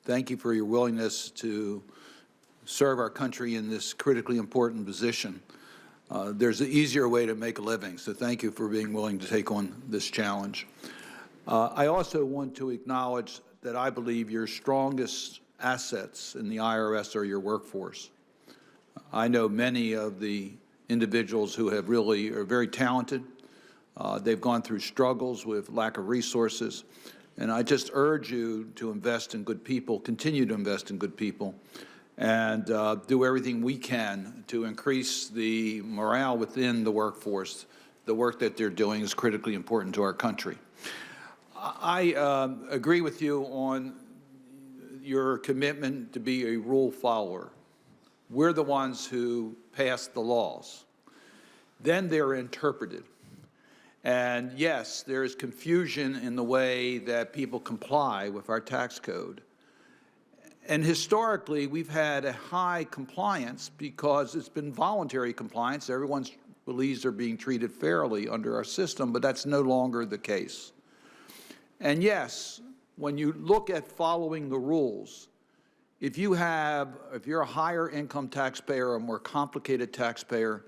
Thank you for your willingness to serve our country in this critically important position. There's an easier way to make a living, so thank you for being willing to take on this challenge. I also want to acknowledge that I believe your strongest assets in the IRS are your workforce. I know many of the individuals who have really are very talented. They've gone through struggles with lack of resources, and I just urge you to invest in good people, continue to invest in good people, and do everything we can to increase the morale within the workforce. The work that they're doing is critically important to our country. I agree with you on your commitment to be a rule follower. We're the ones who pass the laws. Then they're interpreted. And yes, there is confusion in the way that people comply with our tax code. And historically, we've had a high compliance because it's been voluntary compliance. Everyone believes they're being treated fairly under our system, but that's no longer the case. And yes, when you look at following the rules, if you're a higher income taxpayer or a more complicated taxpayer,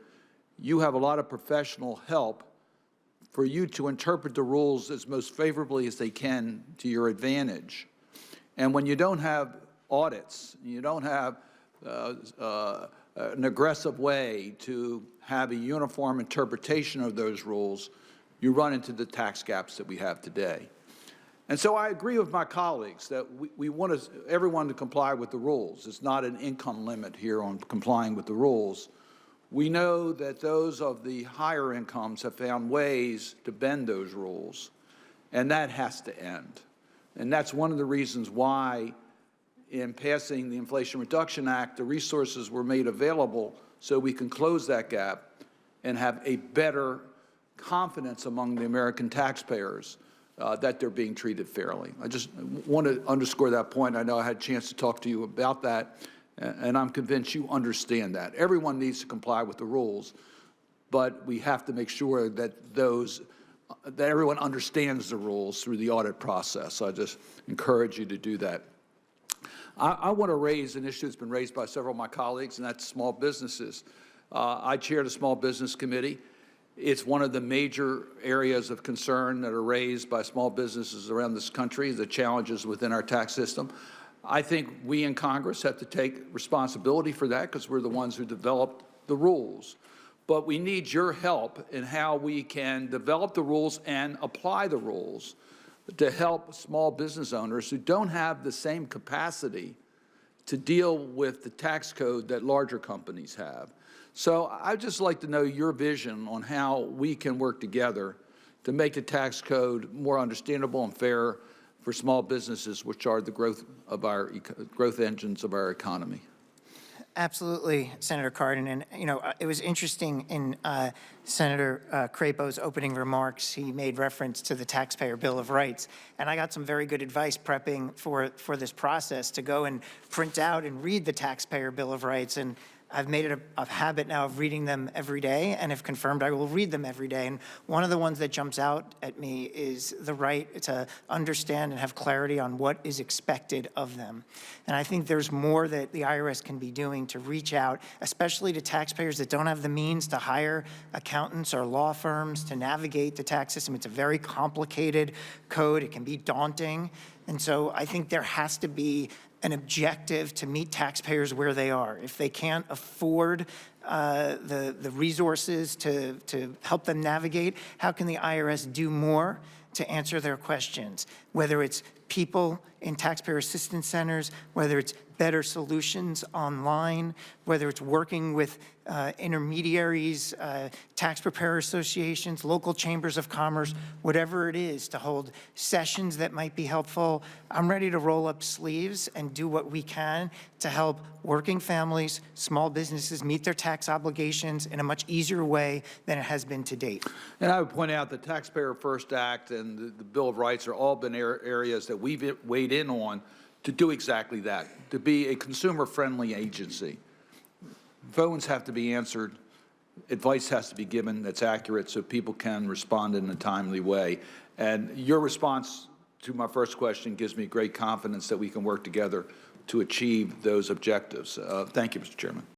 you have a lot of professional help for you to interpret the rules as most favorably as they can to your advantage. And when you don't have audits, you don't have an aggressive way to have a uniform interpretation of those rules, you run into the tax gaps that we have today. And so I agree with my colleagues that we want everyone to comply with the rules. It's not an income limit here on complying with the rules. We know that those of the higher incomes have found ways to bend those rules, and that has to end. And that's one of the reasons why in passing the Inflation Reduction Act, the resources were made available so we can close that gap and have a better confidence among the American taxpayers that they're being treated fairly. I just want to underscore that point. I know I had a chance to talk to you about that, and I'm convinced you understand that. Everyone needs to comply with the rules, but we have to make sure that everyone understands the rules through the audit process. So I just encourage you to do that. I want to raise an issue that's been raised by several of my colleagues, and that's small businesses. I chair the Small Business Committee. It's one of the major areas of concern that are raised by small businesses around this country, the challenges within our tax system. I think we in Congress have to take responsibility for that because we're the ones who developed the rules. But we need your help in how we can develop the rules and apply the rules to help small business owners who don't have the same capacity to deal with the tax code that larger companies have. So I'd just like to know your vision on how we can work together to make the tax code more understandable and fair for small businesses, which are the growth engines of our economy. Absolutely, Senator Cardin. And, you know, it was interesting in Senator Crapo's opening remarks, he made reference to the Taxpayer Bill of Rights. And I got some very good advice prepping for this process to go and print out and read the Taxpayer Bill of Rights. And I've made it a habit now of reading them every day, and if confirmed, I will read them every day. And one of the ones that jumps out at me is the right to understand and have clarity on what is expected of them. And I think there's more that the IRS can be doing to reach out, especially to taxpayers that don't have the means to hire accountants or law firms to navigate the tax system. It's a very complicated code. It can be daunting. And so I think there has to be an objective to meet taxpayers where they are. If they can't afford the resources to help them navigate, how can the IRS do more to answer their questions? Whether it's people in taxpayer assistance centers, whether it's better solutions online, whether it's working with intermediaries, tax preparer associations, local chambers of commerce, whatever it is, to hold sessions that might be helpful. I'm ready to roll up sleeves and do what we can to help working families, small businesses meet their tax obligations in a much easier way than it has been to date. And I would point out the Taxpayer First Act and the Bill of Rights are all been areas that we've weighed in on to do exactly that, to be a consumer-friendly agency. Phones have to be answered, advice has to be given that's accurate so people can respond in a timely way. And your response to my first question, gives me great confidence that we can work together to achieve those objectives. Thank you, Mr. Chairman.